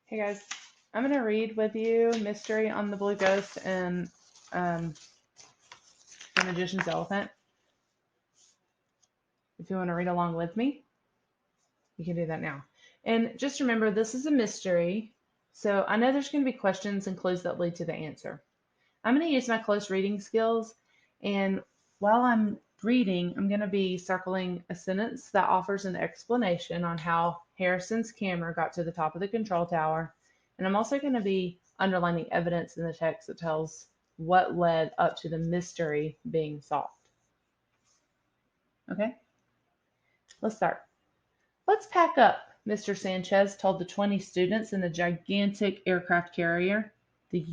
Hey guys, I'm going to read with you Mystery on the Blue Ghost and um, The Magician's Elephant. If you want to read along with me, you can do that now. And just remember, this is a mystery, so I know there's going to be questions and clues that lead to the answer. I'm going to use my close reading skills, and while I'm reading, I'm going to be circling a sentence that offers an explanation on how Harrison's camera got to the top of the control tower. And I'm also going to be underlining evidence in the text that tells what led up to the mystery being solved. Okay, let's start. Let's pack up, Mr. Sanchez told the 20 students in the gigantic aircraft carrier, the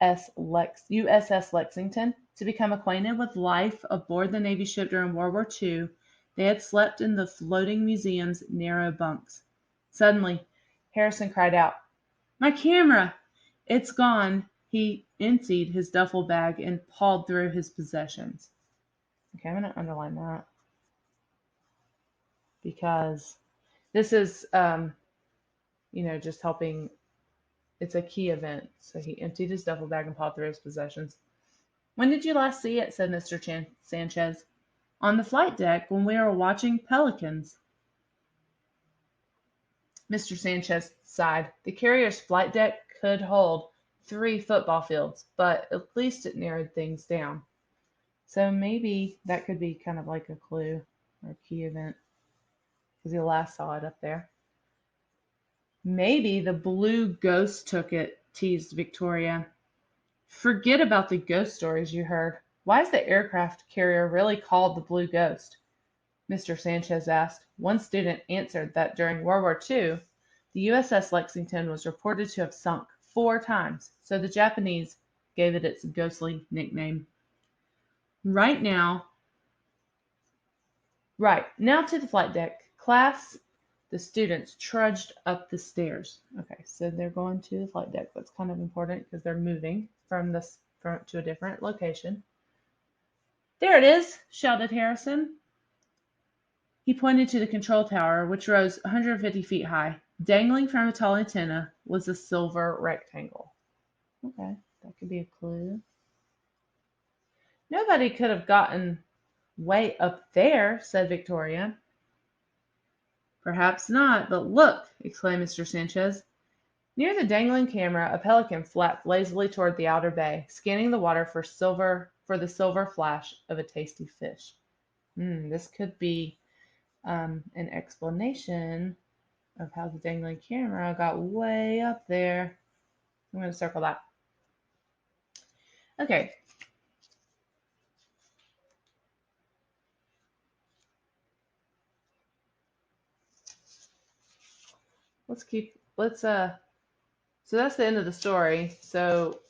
USS Lexington, to become acquainted with life aboard the Navy ship during World War II. They had slept in the floating museum's narrow bunks. Suddenly, Harrison cried out, "My camera! It's gone!" He emptied his duffel bag and pawed through his possessions. Okay, I'm going to underline that because this is just helping. It's a key event. So he emptied his duffel bag and pawed through his possessions. "When did you last see it?" said Mr. Sanchez. "On the flight deck when we were watching pelicans." Mr. Sanchez sighed. The carrier's flight deck could hold 3 football fields, but at least it narrowed things down. So maybe that could be kind of like a clue or a key event because he last saw it up there. "Maybe the blue ghost took it," teased Victoria. "Forget about the ghost stories you heard. Why is the aircraft carrier really called the Blue Ghost?" Mr. Sanchez asked. One student answered that during World War II, the USS Lexington was reported to have sunk 4 times, so the Japanese gave it its ghostly nickname. Right now, now to the flight deck. Class, the students trudged up the stairs. Okay, so they're going to the flight deck. That's kind of important because they're moving to a different location. "There it is!" shouted Harrison. He pointed to the control tower, which rose 150 feet high. Dangling from a tall antenna was a silver rectangle. Okay, that could be a clue. "Nobody could have gotten way up there," said Victoria. "Perhaps not, but look!" exclaimed Mr. Sanchez. Near the dangling camera, a pelican flapped lazily toward the outer bay, scanning the water for the silver flash of a tasty fish. This could be an explanation of how the dangling camera got way up there. I'm going to circle that. Okay. So that's the end of the story. So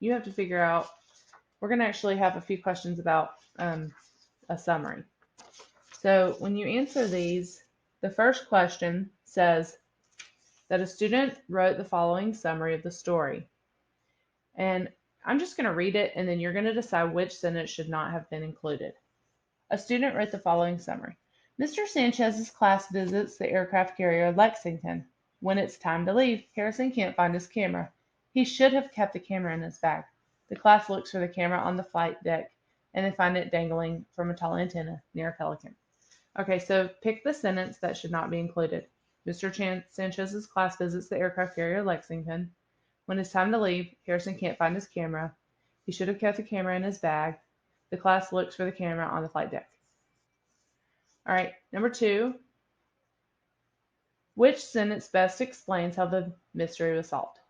you have to figure out, we're going to actually have a few questions about a summary. So when you answer these, the first question says that a student wrote the following summary of the story. And I'm just going to read it, and then you're going to decide which sentence should not have been included. A student wrote the following summary. Mr. Sanchez's class visits the aircraft carrier Lexington. When it's time to leave, Harrison can't find his camera. He should have kept the camera in his bag. The class looks for the camera on the flight deck, and they find it dangling from a tall antenna near a pelican. Okay, so pick the sentence that should not be included. Mr. Sanchez's class visits the aircraft carrier Lexington. When it's time to leave, Harrison can't find his camera. He should have kept the camera in his bag. The class looks for the camera on the flight deck. All right, number 2. Which sentence best explains how the mystery was solved?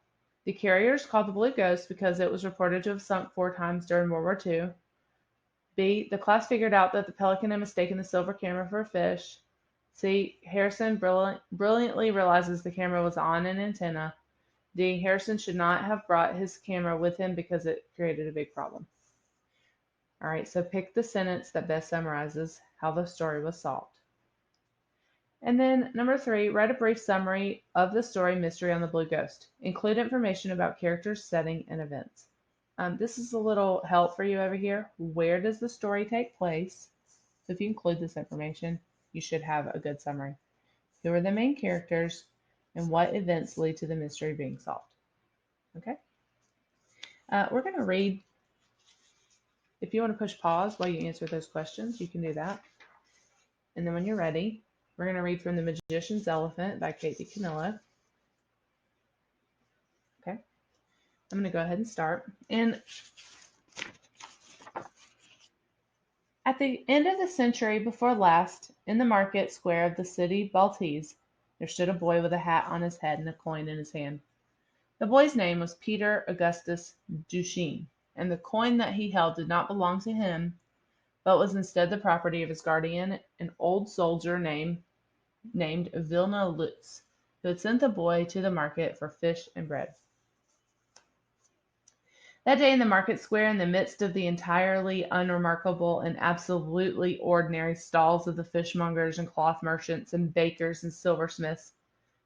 The carrier is called the Blue Ghost because it was reported to have sunk 4 times during World War II. B. The class figured out that the pelican had mistaken the silver camera for a fish. C. Harrison brilliantly realizes the camera was on an antenna. D. Harrison should not have brought his camera with him because it created a big problem. All right, so pick the sentence that best summarizes how the story was solved. And then number 3, write a brief summary of the story Mystery on the Blue Ghost. Include information about characters, setting, and events. This is a little help for you over here. Where does the story take place? So if you include this information, you should have a good summary. Who are the main characters? And what events lead to the mystery being solved? Okay. We're going to read. If you want to push pause while you answer those questions, you can do that. And then when you're ready, we're going to read from The Magician's Elephant by Kate DiCamillo. Okay. I'm going to go ahead and start. And at the end of the century before last, in the market square of the city Baltes, there stood a boy with a hat on his head and a coin in his hand. The boy's name was Peter Augustus Duchesne, and the coin that he held did not belong to him, but was instead the property of his guardian, an old soldier named Vilna Lutz, who had sent the boy to the market for fish and bread. That day in the market square, in the midst of the entirely unremarkable and absolutely ordinary stalls of the fishmongers and cloth merchants and bakers and silversmiths,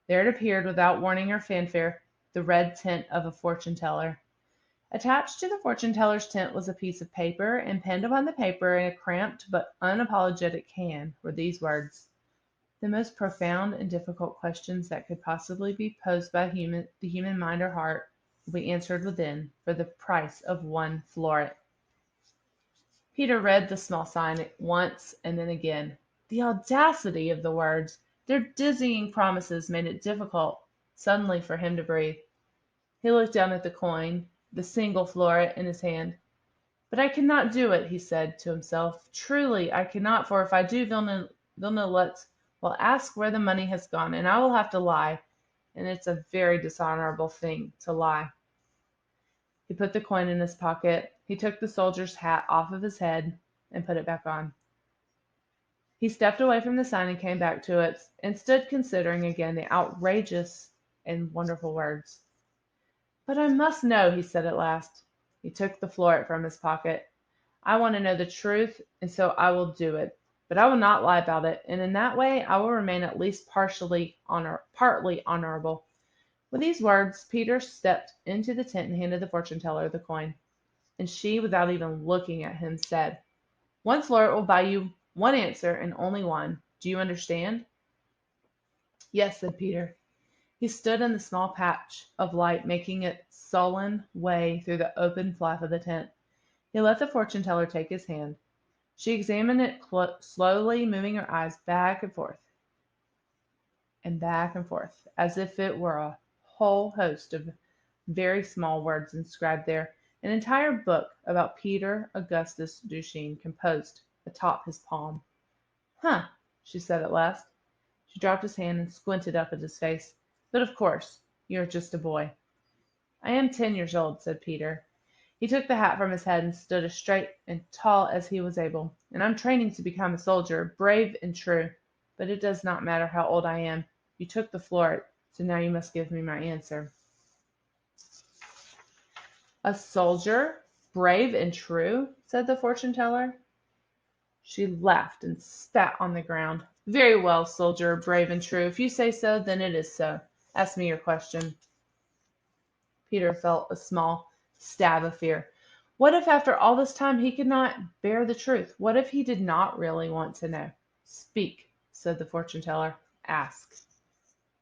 there had appeared without warning or fanfare the red tent of a fortune teller. Attached to the fortune teller's tent was a piece of paper, and pinned upon the paper in a cramped but unapologetic hand were these words: "The most profound and difficult questions that could possibly be posed by the human mind or heart will be answered within, for the price of 1 florin." Peter read the small sign once and then again. The audacity of the words! Their dizzying promises made it difficult suddenly for him to breathe. He looked down at the coin, the single florin in his hand. "But I cannot do it," he said to himself. "Truly I cannot, for if I do, Vilna Lutz will ask where the money has gone, and I will have to lie, and it's a very dishonorable thing to lie." He put the coin in his pocket. He took the soldier's hat off of his head and put it back on. He stepped away from the sign and came back to it, and stood considering again the outrageous and wonderful words. "But I must know," he said at last. He took the florin from his pocket. "I want to know the truth, and so I will do it. But I will not lie about it, and in that way I will remain at least partly honorable." With these words, Peter stepped into the tent and handed the fortune teller the coin. And she, without even looking at him, said, "1 florin will buy you one answer, and only one. Do you understand?" "Yes," said Peter. He stood in the small patch of light, making its sullen way through the open flap of the tent. He let the fortune teller take his hand. She examined it slowly, moving her eyes back and forth, as if it were a whole host of very small words inscribed there, an entire book about Peter Augustus Duchesne composed atop his palm. "Huh," she said at last. She dropped his hand and squinted up at his face. "But of course, you are just a boy." "I am 10 years old," said Peter. He took the hat from his head and stood as straight and tall as he was able. "And I'm training to become a soldier, brave and true. But it does not matter how old I am. You took the florin, so now you must give me my answer." "A soldier, brave and true?" said the fortune teller. She laughed and spat on the ground. "Very well, soldier, brave and true. If you say so, then it is so. Ask me your question." Peter felt a small stab of fear. What if after all this time he could not bear the truth? What if he did not really want to know? "Speak," said the fortune teller. "Ask."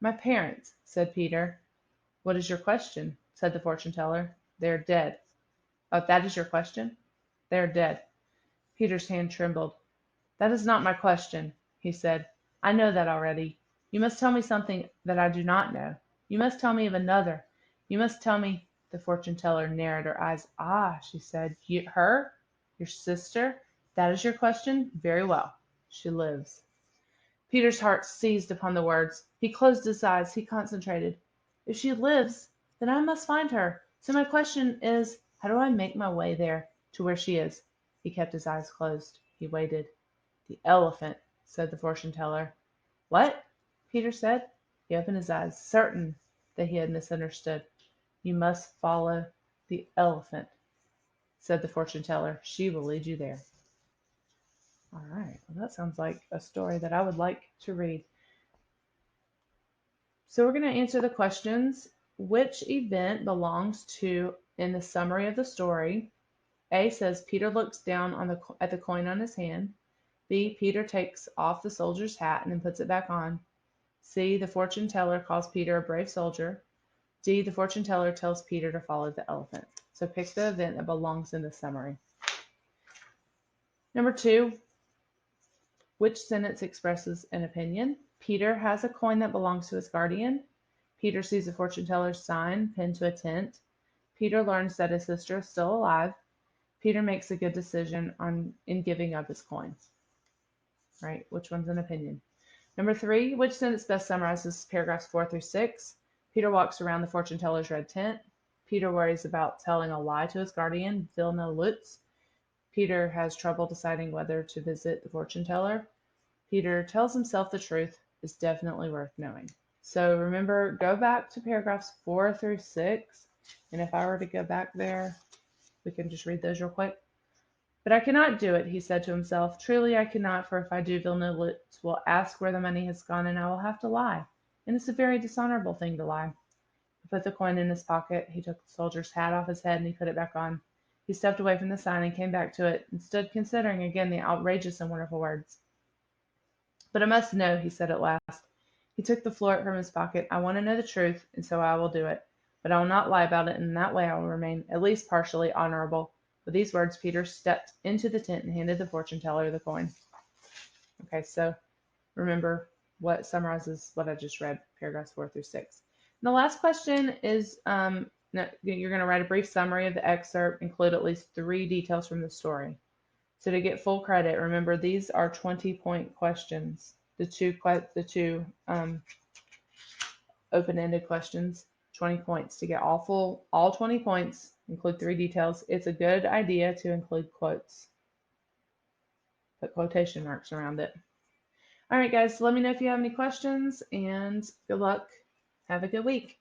"My parents," said Peter. "What is your question?" said the fortune teller. "They are dead." "Oh, that is your question?" "They are dead." Peter's hand trembled. "That is not my question," he said. "I know that already. You must tell me something that I do not know. You must tell me of another. You must tell me—" The fortune teller narrowed her eyes. "Ah," she said. "Her? Your sister? That is your question? Very well. She lives." Peter's heart seized upon the words. He closed his eyes. He concentrated. "If she lives, then I must find her. So my question is, how do I make my way there, to where she is?" He kept his eyes closed. He waited. "The elephant," said the fortune teller. "What?" Peter said. He opened his eyes, certain that he had misunderstood. "You must follow the elephant," said the fortune teller. "She will lead you there." All right. Well, that sounds like a story that I would like to read. So we're going to answer the questions. Which event belongs to in the summary of the story? A says Peter looks down at the coin on his hand. B, Peter takes off the soldier's hat and then puts it back on. C, the fortune teller calls Peter a brave soldier. D, the fortune teller tells Peter to follow the elephant. So pick the event that belongs in the summary. Number 2, which sentence expresses an opinion? Peter has a coin that belongs to his guardian. Peter sees a fortune teller's sign pinned to a tent. Peter learns that his sister is still alive. Peter makes a good decision in giving up his coin. Right? Which one's an opinion? Number 3, which sentence best summarizes paragraphs 4 through 6? Peter walks around the fortune teller's red tent. Peter worries about telling a lie to his guardian, Vilna Lutz. Peter has trouble deciding whether to visit the fortune teller. Peter tells himself the truth is definitely worth knowing. So remember, go back to paragraphs 4 through 6. And if I were to go back there, we can just read those real quick. But I cannot do it, he said to himself. Truly I cannot, for if I do, Vilna Lutz will ask where the money has gone, and I will have to lie. And it's a very dishonorable thing to lie. He put the coin in his pocket. He took the soldier's hat off his head and he put it back on. He stepped away from the sign and came back to it and stood considering again the outrageous and wonderful words. But I must know, he said at last. He took the floret from his pocket. I want to know the truth, and so I will do it. But I will not lie about it, and in that way I will remain at least partially honorable. With these words, Peter stepped into the tent and handed the fortune teller the coin. Okay, so remember what summarizes what I just read, paragraphs 4 through 6. And the last question is you're going to write a brief summary of the excerpt, include at least 3 details from the story. So to get full credit, remember these are 20-point questions. The two open-ended questions, 20 points. To get all 20 points, include 3 details. It's a good idea to include quotes. Put quotation marks around it. All right, guys, let me know if you have any questions, and good luck. Have a good week.